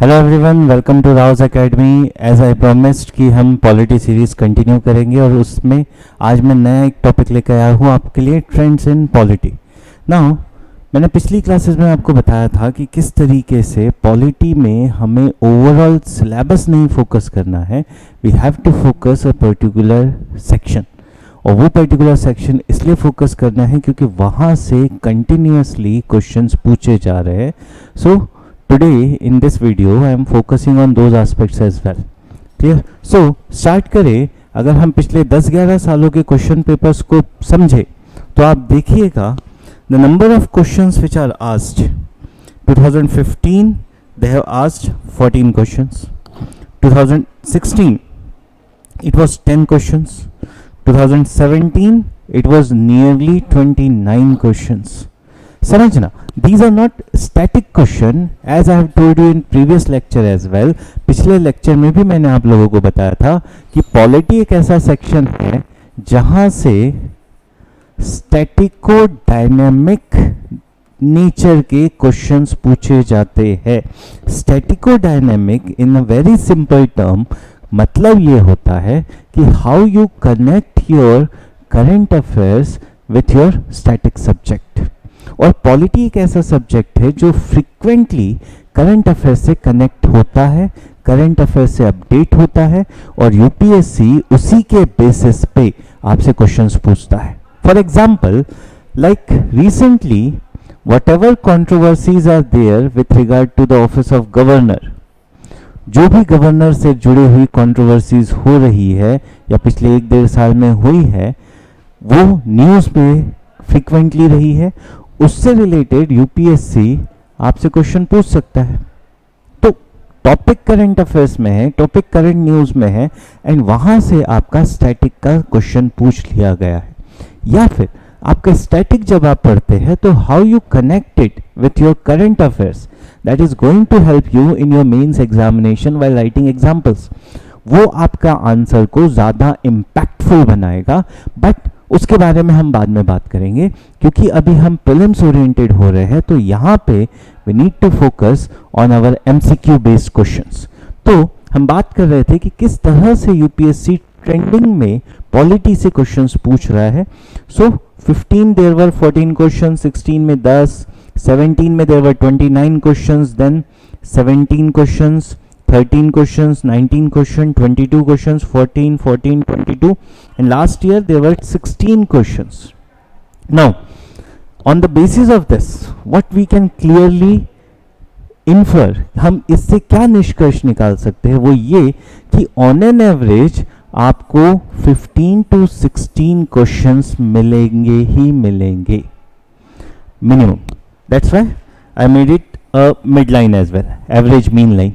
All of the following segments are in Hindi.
Hello everyone, welcome to Rau's academy. As I promised कि हम पॉलिटी सीरीज़ कंटिन्यू करेंगे और उसमें आज मैं नया एक टॉपिक लेकर आया हूँ आपके लिए, ट्रेंड्स इन पॉलिटी। नाउ मैंने पिछली क्लासेस में आपको बताया था कि किस तरीके से पॉलिटी में हमें ओवरऑल सिलेबस नहीं फोकस करना है, we have to focus a particular section. और वो पर्टिकुलर सेक्शन इसलिए फोकस करना है क्योंकि वहाँ से कंटिन्यूसली क्वेश्चंस पूछे जा रहे हैं। सो today in this video I am focusing on those aspects as well. Clear? So start करें। अगर हम पिछले 10-11 सालों के क्वेश्चन पेपर्स को समझे तो आप देखिएगा the number of questions which are asked. 2015 they have asked 14 questions. 2016 it was 10 questions. 2017 it was nearly 29 questions. समझना, these are not static question as I have told you in previous lecture as well. पिछले लेक्चर में भी मैंने आप लोगों को बताया था कि पॉलिटी एक ऐसा सेक्शन है जहां से स्टैटिको डायनेमिक नेचर के क्वेश्चंस पूछे जाते हैं। Statico dynamic in a very simple term मतलब ये होता है कि how you connect your current affairs with your static subject. और पॉलिटी एक ऐसा सब्जेक्ट है जो फ्रीक्वेंटली करंट अफेयर से कनेक्ट होता है, करंट अफेयर से अपडेट होता है और यूपीएससी उसी के बेसिस पे आपसे क्वेश्चंस पूछता है। For example, like recently whatever controversies are there with regard to the office of governor, जो भी गवर्नर से जुड़ी हुई कंट्रोवर्सीज हो रही है या पिछले 1-1.5 साल में हुई है, वो न्यूज पे फ्रीक्वेंटली रही है, उससे रिलेटेड यूपीएससी आपसे क्वेश्चन पूछ सकता है। तो टॉपिक करंट अफेयर्स में है, टॉपिक करंट न्यूज में है एंड वहां से आपका स्टैटिक का क्वेश्चन पूछ लिया गया है। या फिर आपका स्टैटिक जब आप पढ़ते हैं तो how you connect it with your current affairs, that is going to help you in your mains examination while writing examples. वो आपका आंसर को ज्यादा इम्पैक्टफुल बनाएगा, बट उसके बारे में हम बाद में बात करेंगे क्योंकि अभी हम प्रीलिम्स ओरिएंटेड हो रहे हैं। तो यहाँ पे we need to focus on our MCQ based questions. तो हम बात कर रहे थे कि किस तरह से यूपीएससी ट्रेंडिंग में पॉलिटी से क्वेश्चंस पूछ रहा है। सो 15 देयर वर 14 क्वेश्चन, 16 में 10, 17 में there were 29 questions, then 17 questions, 13 questions, 19 questions, 22 questions, 14, 22, and last year there were 16 questions. Now, on the basis of this, what we can clearly infer, हम इससे क्या निष्कर्ष निकाल सकते हैं, वो ये कि on an average आपको 15 to 16 questions मिलेंगे ही मिलेंगे minimum. That's why I made it a midline as well, average mean line.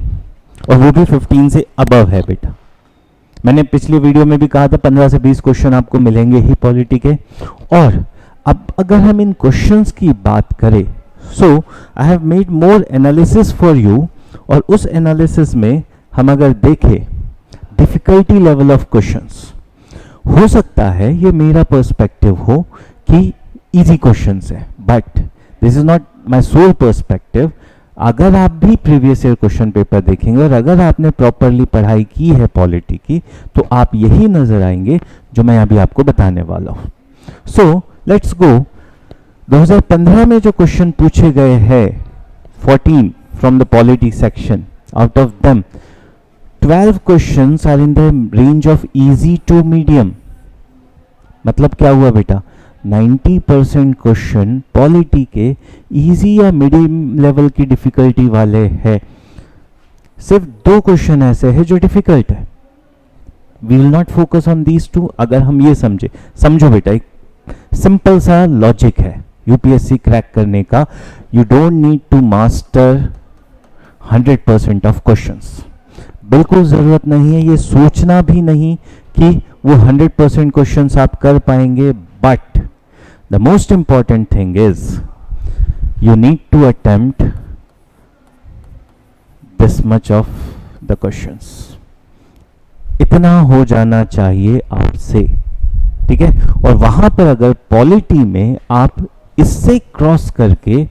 और वो भी 15 से अबव है बेटा। मैंने पिछली वीडियो में भी कहा था 15 से 20 क्वेश्चन आपको मिलेंगे ही पॉलिटी के। और अब अगर हम इन क्वेश्चंस की बात करें, so I have made more analysis for you, और उस एनालिसिस में हम अगर देखें डिफिकल्टी लेवल ऑफ क्वेश्चंस, हो सकता है ये मेरा पर्सपेक्टिव हो कि इजी क्वेश्चंस है, but this is not my sole perspective. अगर आप भी प्रीवियस ईयर क्वेश्चन पेपर देखेंगे और अगर आपने प्रॉपरली पढ़ाई की है पॉलिटी की, तो आप यही नजर आएंगे जो मैं अभी आपको बताने वाला हूं। So let's go. 2015 में जो क्वेश्चन पूछे गए हैं 14 from the polity section, out of them 12 questions are in the range of easy to medium. मतलब क्या हुआ बेटा, 90% क्वेश्चन पॉलिटी के इजी या मीडियम लेवल की डिफिकल्टी वाले हैं। सिर्फ 2 क्वेश्चन ऐसे हैं जो डिफिकल्ट है। We will not focus on these 2। अगर हम ये समझो बेटा, एक सिंपल सा लॉजिक है यूपीएससी क्रैक करने का। You don't need to master 100% of questions. बिल्कुल जरूरत नहीं है, ये सोचना भी नहीं कि वो 100% क्वेश्चंस आप कर पाएंगे, but the most important thing is you need to attempt this much of the questions. इतना हो जाना चाहिए आपसे, ठीक है। और वहां पर अगर पॉलिटी में आप इससे क्रॉस करके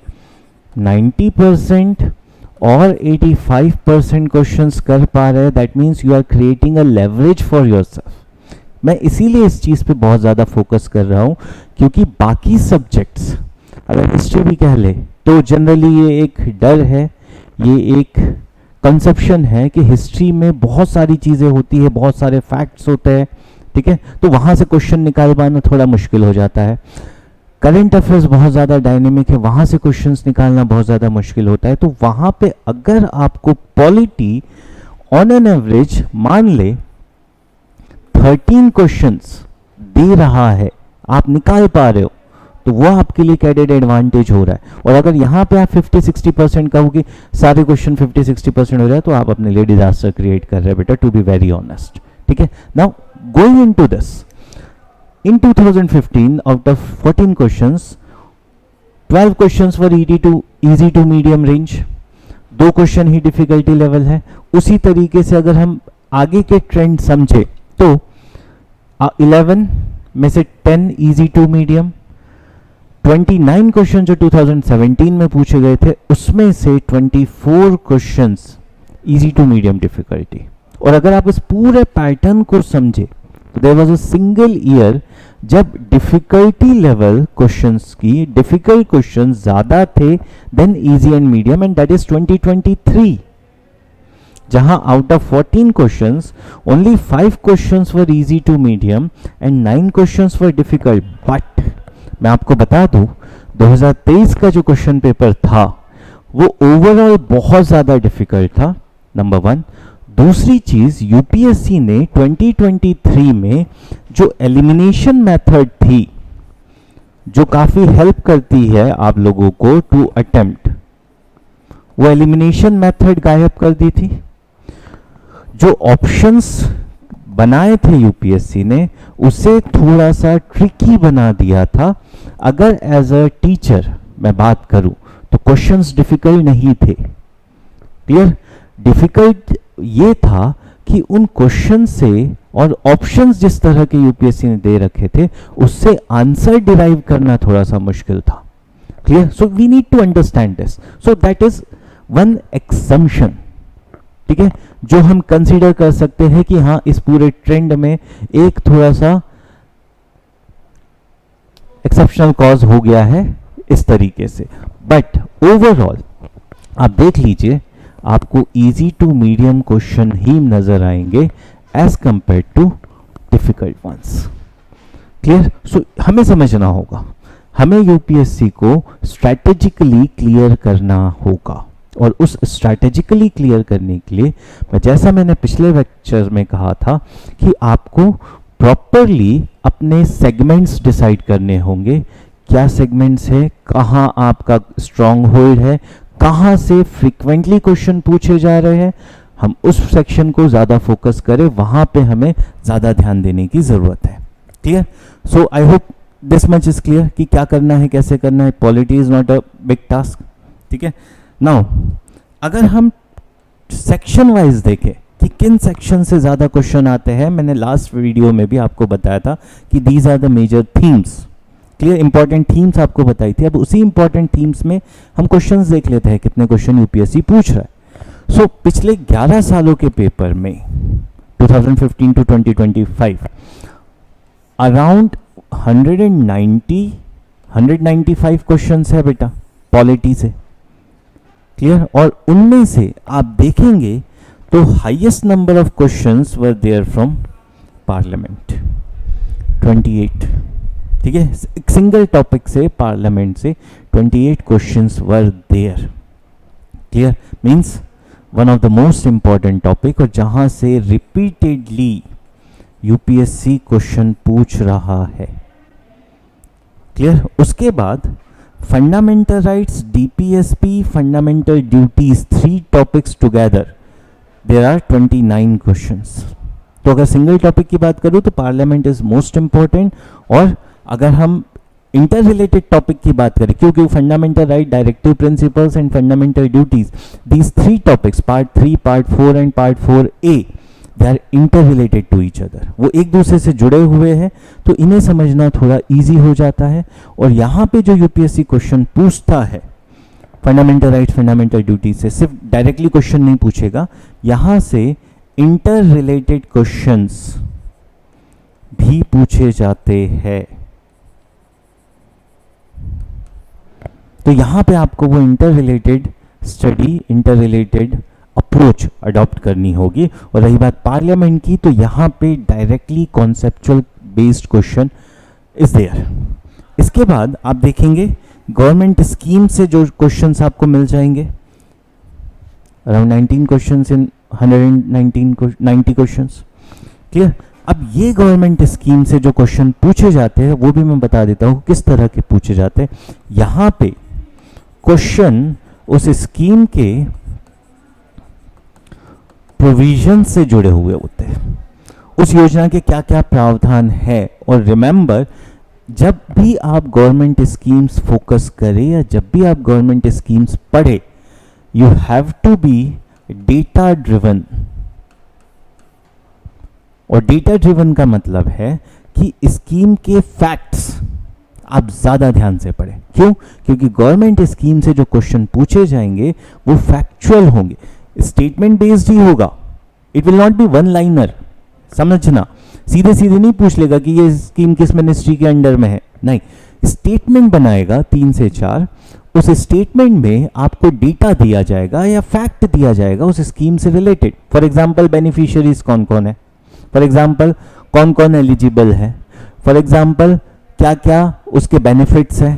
90% और 85% क्वेश्चंस कर पा रहे हैं, that means you are creating a leverage for yourself. मैं इसीलिए इस चीज़ पे बहुत ज़्यादा फोकस कर रहा हूँ, क्योंकि बाकी सब्जेक्ट्स अगर हिस्ट्री भी कह ले तो जनरली ये एक डर है, ये एक कंसेप्शन है कि हिस्ट्री में बहुत सारी चीज़ें होती है, बहुत सारे फैक्ट्स होते हैं, ठीक है, तो वहाँ से क्वेश्चन निकाल पाना थोड़ा मुश्किल हो जाता है। करंट अफेयर्स बहुत ज़्यादा डायनेमिक है, वहाँ से क्वेश्चंस निकालना बहुत ज़्यादा मुश्किल होता है। तो वहाँ पे अगर आपको पॉलिटी ऑन एन एवरेज मान ले 13 क्वेश्चंस दे रहा है, आप निकाल पा रहे हो, तो वो आपके लिए कैडेड एडवांटेज हो रहा है। और अगर यहाँ पे आप 50-60% कहोगे, सारे क्वेश्चन 50-60% हो जाए, तो आप अपने लिए डिजास्टर क्रिएट कर रहे हैं बेटा, टू बी वेरी ऑनेस्ट, ठीक है। Now going into this, in 2015 out of 14 questions 12 questions were easy to medium range, 2 question he difficulty level है। उसी तरीके से अगर हम आगे के ट्रेंड समझे तो 11 में से 10 इजी टू मीडियम, 29 क्वेश्चन जो 2017 में पूछे गए थे उसमें से 24 questions easy to medium difficulty. और अगर आप इस पूरे पैटर्न को समझे तो there was a single year जब डिफिकल्टी लेवल क्वेश्चंस की डिफिकल्ट क्वेश्चंस ज्यादा थे then easy and medium, and that is 2023, जहां out of 14 questions only 5 questions were easy to medium and 9 questions were difficult. But मैं आपको बता दूं 2023 का जो क्वेश्चन पेपर था वो ओवरऑल बहुत ज्यादा डिफिकल्ट था, नंबर 1। दूसरी चीज, यूपीएससी ने 2023 में जो एलिमिनेशन मेथड थी, जो काफी हेल्प करती है आप लोगों को टू अटेम्प्ट, वो एलिमिनेशन मेथड गायब कर दी थी। जो ऑप्शंस बनाए थे यूपीएससी ने उसे थोड़ा सा ट्रिकी बना दिया था। अगर एज अ टीचर मैं बात करूं तो क्वेश्चंस डिफिकल्ट नहीं थे, क्लियर। डिफिकल्ट ये था कि उन क्वेश्चन से और ऑप्शंस जिस तरह के यूपीएससी ने दे रखे थे उससे आंसर डिराइव करना थोड़ा सा मुश्किल था, clear. So we need to understand this, so that is one exemption, ठीक है, जो हम कंसीडर कर सकते हैं कि हाँ इस पूरे ट्रेंड में एक थोड़ा सा एक्सेप्शनल कॉज हो गया है इस तरीके से। बट ओवरऑल आप देख लीजिए आपको इजी टू मीडियम क्वेश्चन ही नजर आएंगे as compare to difficult ones, clear. सो हमें समझना होगा, हमें यूपीएससी को स्ट्रैटेजिकली क्लियर करना होगा, और उस स्ट्रैटेजिकली क्लियर करने के लिए जैसा मैंने पिछले लेक्चर में कहा था कि आपको प्रॉपरली अपने सेगमेंट्स डिसाइड करने होंगे। क्या सेगमेंट्स है, कहाँ आपका स्ट्रॉन्ग होल्ड है, कहाँ से फ्रीक्वेंटली क्वेश्चन पूछे जा रहे हैं, हम उस सेक्शन को ज़्यादा फोकस करें, वहाँ पे हमें ज़्यादा ध्यान देने की ज़रूरत है, clear. So I hope this much is clear कि क्या करना है, कैसे करना है। Polity is not a big task, ठीक है। नाउ अगर हम सेक्शन वाइज देखें कि किन सेक्शन से ज़्यादा क्वेश्चन आते हैं, मैंने लास्ट वीडियो में भी आपको बताया था कि these are the major themes, clear. Important themes आपको बताई थी। अब उसी इंपॉर्टेंट थीम्स में हम क्वेश्चंस देख लेते हैं कितने क्वेश्चन यूपीएससी पूछ रहा है। सो पिछले 11 सालों के पेपर में 2015 टू 2025 अराउंड 195 क्वेश्चंस है बेटा पॉलिटी से, क्लियर। और उनमें से आप देखेंगे तो highest number of questions were there from parliament 28, ठीक है। एक सिंगल टॉपिक से पार्लियामेंट से 28 questions were there, clear. Means one of the most important topic, और जहां से रिपीटेडली यूपीएससी क्वेश्चन पूछ रहा है, क्लियर। उसके बाद fundamental rights, DPSP, fundamental duties, 3 topics together there are 29 questions. तो अगर सिंगल टॉपिक की बात करूं तो पार्लियामेंट इज मोस्ट इंपॉर्टेंट, और अगर हम इंटर रिलेटेड टॉपिक की बात करें, क्योंकि fundamental right, directive principles and fundamental duties, these 3 topics part 3, part 4 and part 4A, they are inter related to each other, वो एक दूसरे से जुड़े हुए हैं, तो इन्हें समझना थोड़ा इजी हो जाता है। और यहाँ पे जो यूपीएससी क्वेश्चन पूछता है फंडामेंटल राइट फंडामेंटल ड्यूटी से सिर्फ डायरेक्टली क्वेश्चन नहीं पूछेगा, यहां से इंटर रिलेटेड क्वेश्चंस भी पूछे जाते हैं। तो यहां पे आपको वो inter related study, inter related approach adopt करनी होगी। और रही बात पार्लियामेंट की, तो यहां पे directly conceptual based question is there. इसके बाद आप देखेंगे गवर्नमेंट स्कीम से जो क्वेश्चंस आपको मिल जाएंगे, around 19 questions in 190 questions. Clear? अब ये गवर्नमेंट स्कीम से जो क्वेश्चन पूछे जाते हैं वो भी मैं बता देता हूं किस तरह के पूछे जाते हैं। यहां पे क्वेश्चन उस स्कीम के प्रोविजन से जुड़े हुए होते हैं, उस योजना के क्या क्या प्रावधान है। और रिमेंबर, जब भी आप गवर्नमेंट स्कीम्स फोकस करें या जब भी आप गवर्नमेंट स्कीम्स पढ़े, you have to be data driven. और डेटा ड्रिवन का मतलब है कि स्कीम के फैक्ट्स आप ज्यादा ध्यान से पढ़ें। क्यों? क्योंकि गवर्नमेंट स्कीम से जो क्वेश्चन पूछे जाएंगे वो फैक्चुअल होंगे, स्टेटमेंट बेस्ड ही होगा। It will not be one liner. समझना, सीधे सीधे नहीं पूछ लेगा कि ये स्कीम किस मिनिस्ट्री के अंडर में है, नहीं, स्टेटमेंट बनाएगा 3 से 4। उस स्टेटमेंट में आपको डेटा दिया जाएगा या फैक्ट दिया जाएगा उस स्कीम से रिलेटेड। फॉर एग्जांपल बेनिफिशियरीज कौन कौन है, फॉर एग्जांपल कौन कौन एलिजिबल है, फॉर एग्जांपल क्या क्या उसके बेनिफिट्स हैं,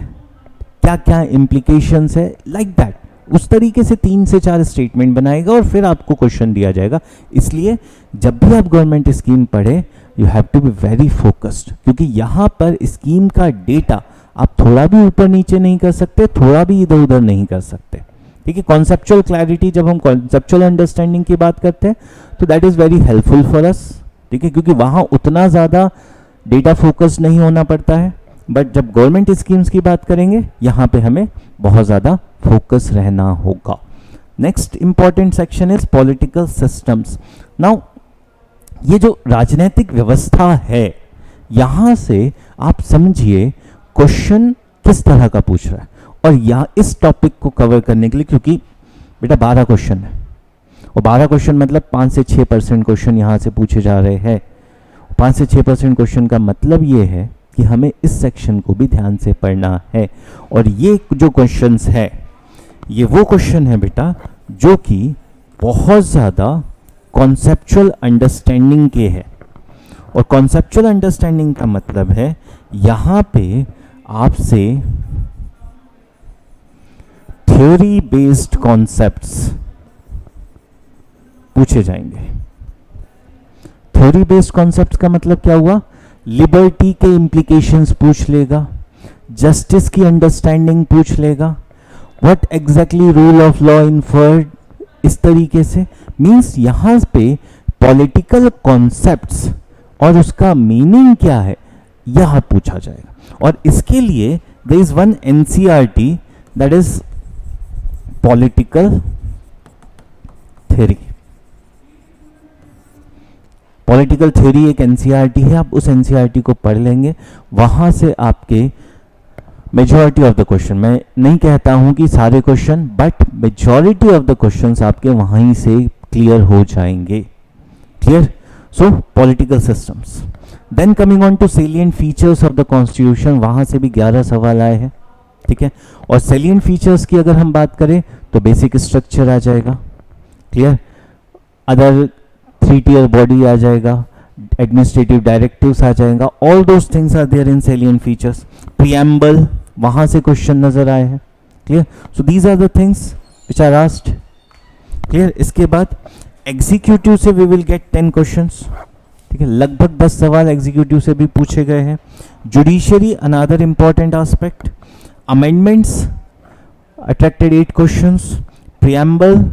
क्या क्या इम्प्लीकेशंस है, लाइक दैट। उस तरीके से 3 से 4 स्टेटमेंट बनाएगा और फिर आपको क्वेश्चन दिया जाएगा। इसलिए जब भी आप गवर्नमेंट स्कीम पढ़े, you have to be very focused, क्योंकि यहां पर स्कीम का डेटा आप थोड़ा भी ऊपर नीचे नहीं कर सकते, थोड़ा भी इधर उधर नहीं कर सकते। ठीक है? कॉन्सेप्चुअल क्लैरिटी, जब हम कॉन्सेप्चुअल अंडरस्टैंडिंग की बात करते हैं तो that is very helpful for us. ठीक है? क्योंकि वहां उतना ज्यादा डेटा फोकस नहीं होना पड़ता है, बट जब गवर्नमेंट स्कीम्स की बात करेंगे यहां पे हमें बहुत ज्यादा फोकस रहना होगा। Next important section is political systems. Now ये जो राजनीतिक व्यवस्था है, यहां से आप समझिए क्वेश्चन किस तरह का पूछ रहा है। और यहां इस टॉपिक को कवर करने के लिए, क्योंकि बेटा 12 क्वेश्चन है, और 12 क्वेश्चन मतलब 5 से 6% क्वेश्चन यहां से पूछे जा रहे हैं। 5 से 6% क्वेश्चन का मतलब ये है कि हमें इस सेक्शन को भी ध्यान से पढ़ना है। और ये जो क्वेश्चंस है, ये वो क्वेश्चन है बेटा जो कि बहुत ज़्यादा कॉन्सेप्चुअल अंडरस्टैंडिंग के है। और कॉन्सेप्चुअल अंडरस्टैंडिंग का मतलब है यहाँ पे आपसे थ्योरी बेस्ड कॉन्सेप्ट्स पूछे जाएंगे। थ्योरी बेस्ड कॉन्सेप्ट्स का मतलब क्या हुआ? लिबर्टी के इम्प्लीकेशंस पूछ लेगा, जस्टिस की अंडरस्टैंडिंग पूछ लेगा, what exactly rule of law inferred, इस तरीके से। मींस यहां पे पॉलिटिकल कॉन्सेप्ट्स और उसका मीनिंग क्या है यह पूछा जाएगा। और इसके लिए there is one NCERT, that is political theory. Political theory एक एनसीईआरटी है, आप उस एनसीईआरटी को पढ़ लेंगे, वहां से आपके मेजॉरिटी ऑफ द क्वेश्चन, मैं नहीं कहता हूं कि सारे question, but majority of the questions आपके वहीं से क्लियर हो जाएंगे। Clear? So political systems. Then coming on to salient features of the constitution, वहां से भी 11 सवाल आए हैं। ठीक है? और सेलिएंट फीचर्स की अगर हम बात करें तो बेसिक स्ट्रक्चर आ जाएगा। क्लियर? अदर 3 tier बॉडी आ जाएगा, एडमिनिस्ट्रेटिव डायरेक्टिव्स आ जाएगा, all those things are there in salient features. Preamble, वहां से क्वेश्चन नजर आए हैं। Clear? So these are the things which are asked. Clear? इसके बाद एग्जीक्यूटिव से वी विल गेट 10 क्वेश्चंस। ठीक है? लगभग 10 सवाल एग्जीक्यूटिव से भी पूछे गए हैं। Judiciary, another important aspect. Amendments attracted 8 questions. Preamble,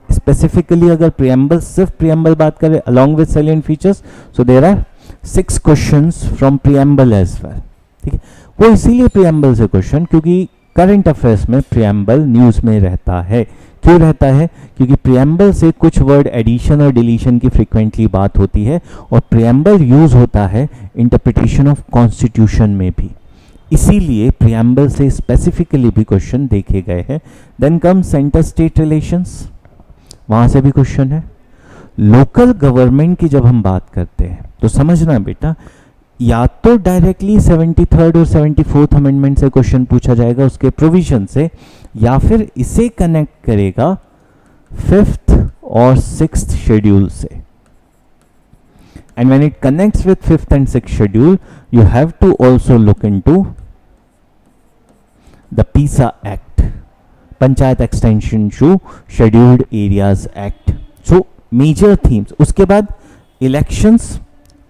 specifically अगर प्रीएम्बल, सिर्फ प्रीएम्बल बात करें along with salient features, so there are 6 questions from preamble as well. ठीक है? वो इसीलिए प्रीएम्बल से क्वेश्चन, क्योंकि करंट अफेयर्स में प्रीएम्बल न्यूज में रहता है। क्यों रहता है? क्योंकि प्रीएम्बल से कुछ वर्ड एडिशन और डिलीशन की फ्रीक्वेंटली बात होती है, और प्रीएम्बल यूज होता है इंटरप्रिटेशन ऑफ कॉन्स्टिट्यूशन में भी। इसीलिए प्रियम्बल से स्पेसिफिकली भी क्वेश्चन देखे गए हैं। Then come centre state relations, वहां से भी क्वेश्चन है। लोकल गवर्नमेंट की जब हम बात करते हैं तो समझना बेटा, या तो डायरेक्टली 73rd और 74th अमेंडमेंट से क्वेश्चन पूछा जाएगा उसके प्रोविजन से, या फिर इसे कनेक्ट करेगा 5th और 6th शेड्यूल से। And when it connects with 5th and 6th schedule, you have to also look into the PESA act, panchayat extension to scheduled areas act. So major themes, उसके बाद इलेक्शंस,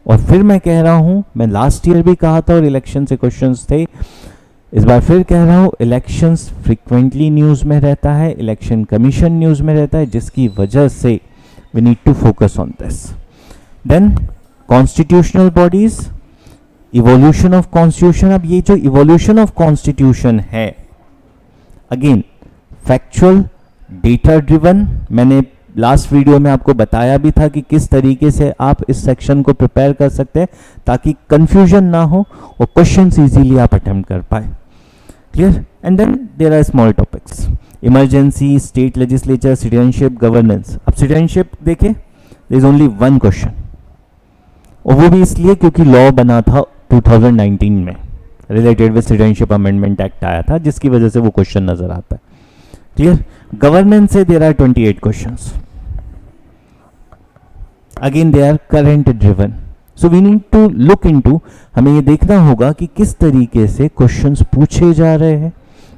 और फिर मैं कह रहा हूं, मैं लास्ट ईयर भी कहा था और इलेक्शन से क्वेश्चंस थे, इस बार फिर कह रहा हूं, इलेक्शंस फ्रीक्वेंटली न्यूज में रहता है, इलेक्शन कमीशन न्यूज में रहता है, जिसकी वजह से we need to focus on this. Then constitutional bodies, evolution of constitution. अब ये जो इवोल्यूशन ऑफ कॉन्स्टिट्यूशन है, अगेन फैक्चुअल, डेटा ड्रिवन, मैंने लास्ट वीडियो में आपको बताया भी था कि किस तरीके से आप इस सेक्शन को प्रिपेयर कर सकते हैं ताकि कंफ्यूजन ना हो और क्वेश्चंस इजीली आप अटेम्प्ट कर पाए। Clear? And then there are small topics, emergency, state legislature, citizenship, governance. अब सिटीजनशिप देखें, there is only one question, और वो भी इसलिए क्योंकि लॉ बना था 2019 में, related with citizenship amendment act आया था, जिसकी वजह से वो क्वेश्चन नजर आता है। क्लियर? गवर्नेंस से there are 28 questions, again they are current driven. So we need to look into, हमें ये देखना होगा कि किस तरीके से क्वेश्चंस पूछे जा रहे हैं,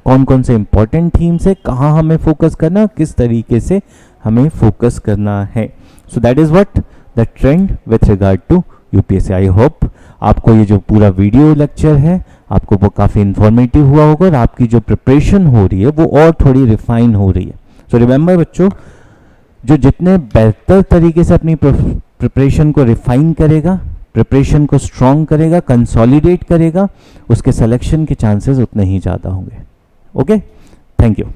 कौन कौन से इंपॉर्टेंट थीम्स है, कहाँ हमें फोकस करना, किस तरीके से हमें फोकस करना है। So that is what the trend with regard to UPSC. I hope आपको ये जो पूरा वीडियो लेक्चर है आपको वो काफ़ी इंफॉर्मेटिव हुआ होगा और आपकी जो प्रिपरेशन हो रही है वो और थोड़ी रिफाइन हो रही है। सो रिमेंबर बच्चों, जो जितने बेहतर तरीके से अपनी प्रिपरेशन को रिफाइन करेगा, प्रिपरेशन को स्ट्रॉन्ग करेगा, कंसोलिडेट करेगा, उसके सिलेक्शन के चांसेस उतने ही ज़्यादा होंगे। Okay, thank you.